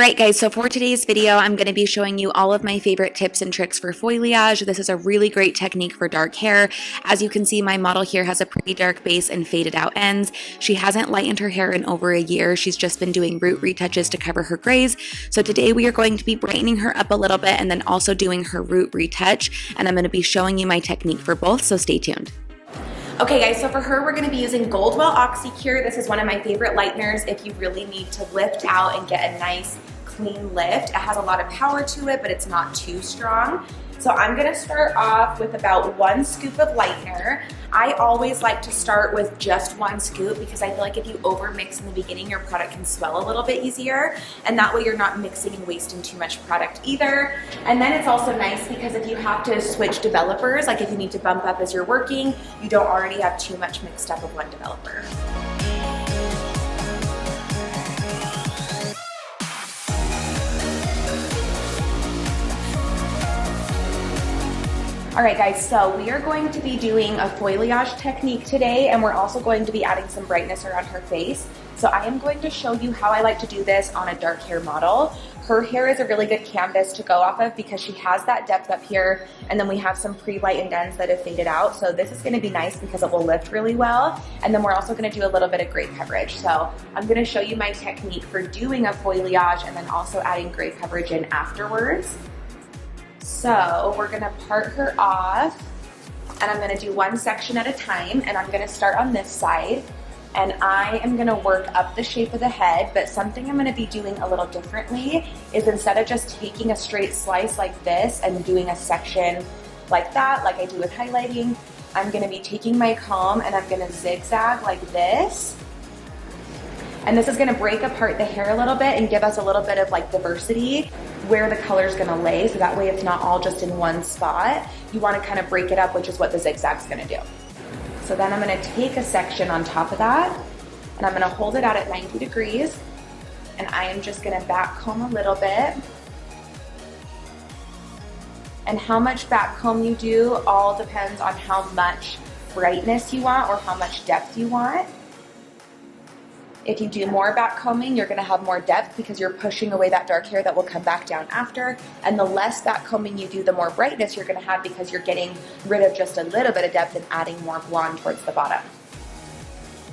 Alright guys, so for today's video, I'm going to be showing you all of my favorite tips and tricks for foilyage. This is a really great technique for dark hair. As you can see, my model here has a pretty dark base and faded out ends. She hasn't lightened her hair in over a year. She's just been doing root retouches to cover her grays. So today we are going to be brightening her up a little bit and then also doing her root retouch. And I'm going to be showing you my technique for both, so stay tuned. Okay guys, so for her, we're gonna be using Goldwell Oxycure. This is one of my favorite lighteners if you really need to lift out and get a nice clean lift. It has a lot of power to it, but it's not too strong. So I'm gonna start off with about 1 scoop of lightener. I always like to start with just 1 scoop because I feel like if you over mix in the beginning, your product can swell a little bit easier. And that way you're not mixing and wasting too much product either. And then it's also nice because if you have to switch developers, like if you need to bump up as you're working, you don't already have too much mixed up of one developer. All right guys, so we are going to be doing a foilyage technique today, and we're also going to be adding some brightness around her face. So I am going to show you how I like to do this on a dark hair model. Her hair is a really good canvas to go off of because she has that depth up here, and then we have some pre-lightened ends that have faded out. So this is gonna be nice because it will lift really well. And then we're also gonna do a little bit of gray coverage. So I'm gonna show you my technique for doing a foilyage and then also adding gray coverage in afterwards. So we're gonna part her off, and I'm gonna do one section at a time, and I'm gonna start on this side, and I am gonna work up the shape of the head, but something I'm gonna be doing a little differently is instead of just taking a straight slice like this and doing a section like that, like I do with highlighting, I'm gonna be taking my comb and I'm gonna zigzag like this. And this is gonna break apart the hair a little bit and give us a little bit of like diversity where the color's gonna lay, so that way it's not all just in one spot. You wanna kind of break it up, which is what the zigzag's gonna do. So then I'm gonna take a section on top of that, and I'm gonna hold it out at 90 degrees, and I am just gonna back comb a little bit. And how much back comb you do all depends on how much brightness you want or how much depth you want. If you do more back combing, you're gonna have more depth because you're pushing away that dark hair that will come back down after. And the less back combing you do, the more brightness you're gonna have because you're getting rid of just a little bit of depth and adding more blonde towards the bottom.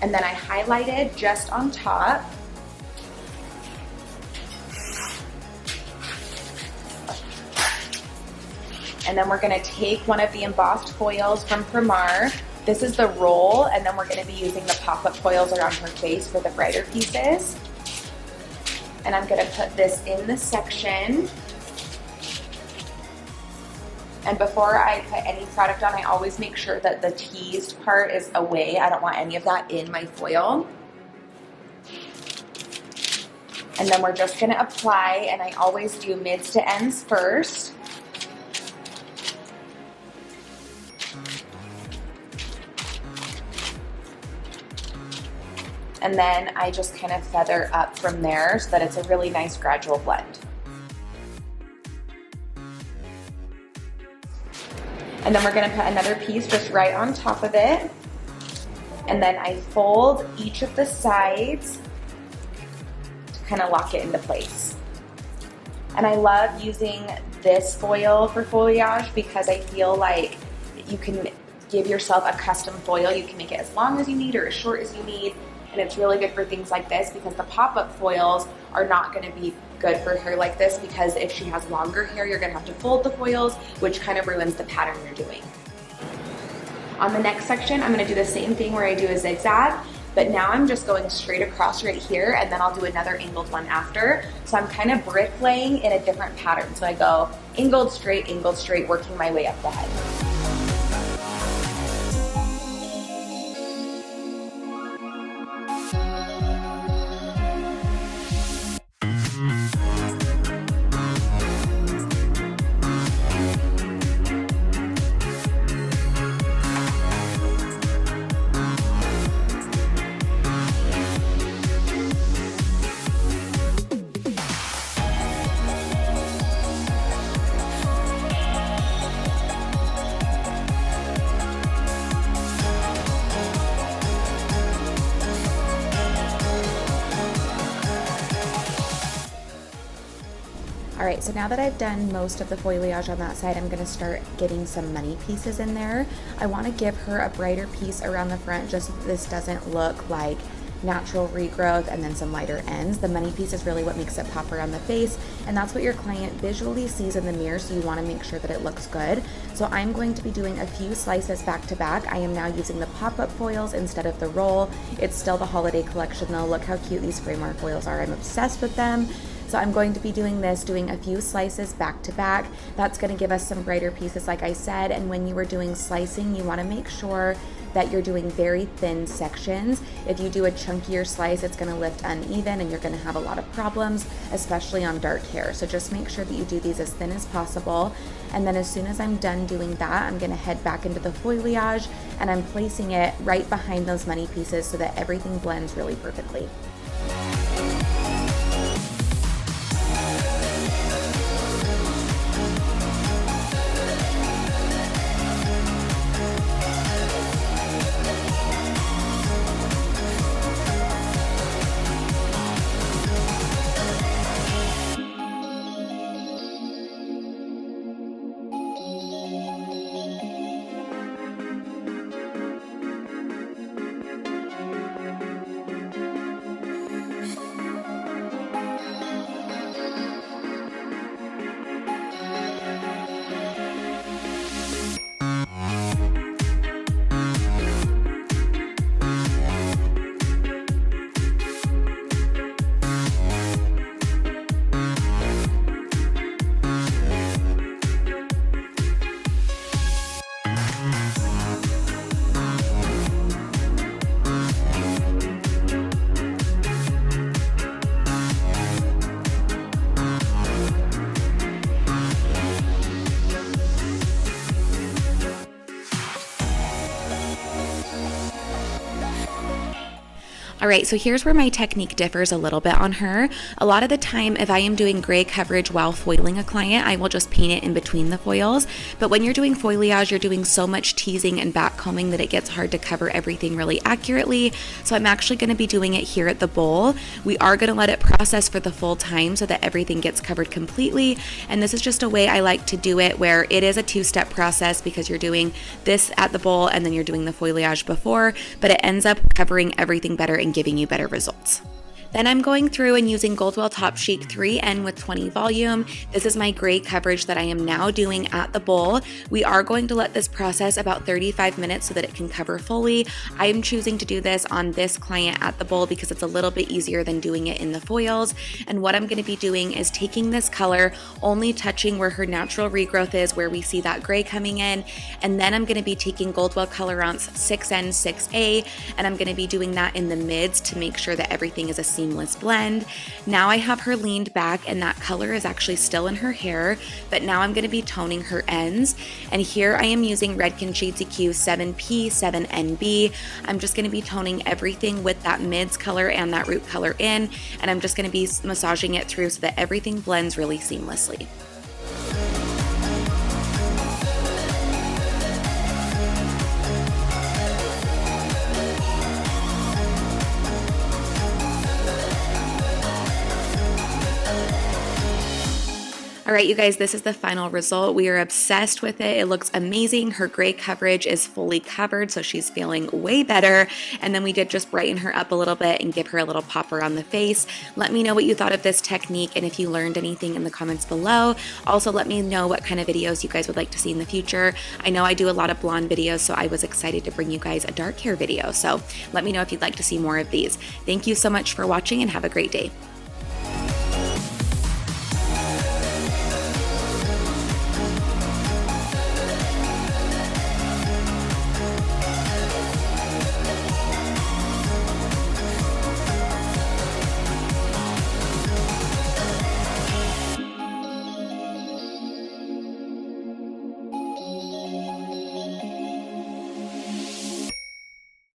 And then I highlighted just on top. And then we're gonna take one of the embossed foils from Primar. This is the roll, and then we're gonna be using the pop-up foils around her face for the brighter pieces. And I'm gonna put this in the section. And before I put any product on, I always make sure that the teased part is away. I don't want any of that in my foil. And then we're just gonna apply, and I always do mids to ends first. And then I just kind of feather up from there so that it's a really nice gradual blend. And then we're gonna put another piece just right on top of it. And then I fold each of the sides to kind of lock it into place. And I love using this foil for foilyage because I feel like you can give yourself a custom foil. You can make it as long as you need or as short as you need. And it's really good for things like this because the pop-up foils are not gonna be good for hair like this because if she has longer hair, you're gonna have to fold the foils, which kind of ruins the pattern you're doing. On the next section, I'm gonna do the same thing where I do a zigzag, but now I'm just going straight across right here, and then I'll do another angled one after. So I'm kind of bricklaying in a different pattern. So I go angled, straight, working my way up the head. All right, so now that I've done most of the foliage on that side, I'm gonna start getting some money pieces in there. I wanna give her a brighter piece around the front just so that this doesn't look like natural regrowth and then some lighter ends. The money piece is really what makes it pop around the face, and that's what your client visually sees in the mirror, so you wanna make sure that it looks good. So I'm going to be doing a few slices back to back. I am now using the pop-up foils instead of the roll. It's still the holiday collection though. Look how cute these frame art foils are. I'm obsessed with them. So I'm going to be doing a few slices back to back. That's gonna give us some brighter pieces like I said, and when you are doing slicing, you wanna make sure that you're doing very thin sections. If you do a chunkier slice, it's gonna lift uneven and you're gonna have a lot of problems, especially on dark hair. So just make sure that you do these as thin as possible. And then as soon as I'm done doing that, I'm gonna head back into the foliage and I'm placing it right behind those money pieces so that everything blends really perfectly. All right, so here's where my technique differs a little bit on her. A lot of the time, if I am doing gray coverage while foiling a client, I will just paint it in between the foils. But when you're doing foliage, you're doing so much teasing and back combing that it gets hard to cover everything really accurately. So I'm actually gonna be doing it here at the bowl. We are gonna let it process for the full time so that everything gets covered completely. And this is just a way I like to do it where it is a two-step process because you're doing this at the bowl and then you're doing the foliage before, but it ends up covering everything better and giving you better results. Then I'm going through and using Goldwell Top Chic 3N with 20 volume. This is my gray coverage that I am now doing at the bowl. We are going to let this process about 35 minutes so that it can cover fully. I am choosing to do this on this client at the bowl because it's a little bit easier than doing it in the foils. And what I'm going to be doing is taking this color, only touching where her natural regrowth is, where we see that gray coming in. And then I'm going to be taking Goldwell Colorants 6N, 6A, and I'm going to be doing that in the mids to make sure that everything is a seamless blend. Now I have her leaned back and that color is actually still in her hair, but now I'm going to be toning her ends. And here I am using Redken Shades EQ 7P, 7NB. I'm just going to be toning everything with that mids color and that root color in, and I'm just going to be massaging it through so that everything blends really seamlessly. All right, you guys, this is the final result. We are obsessed with it. It looks amazing. Her gray coverage is fully covered, so she's feeling way better. And then we did just brighten her up a little bit and give her a little pop around the face. Let me know what you thought of this technique and if you learned anything in the comments below. Also, let me know what kind of videos you guys would like to see in the future. I know I do a lot of blonde videos, so I was excited to bring you guys a dark hair video. So let me know if you'd like to see more of these. Thank you so much for watching and have a great day.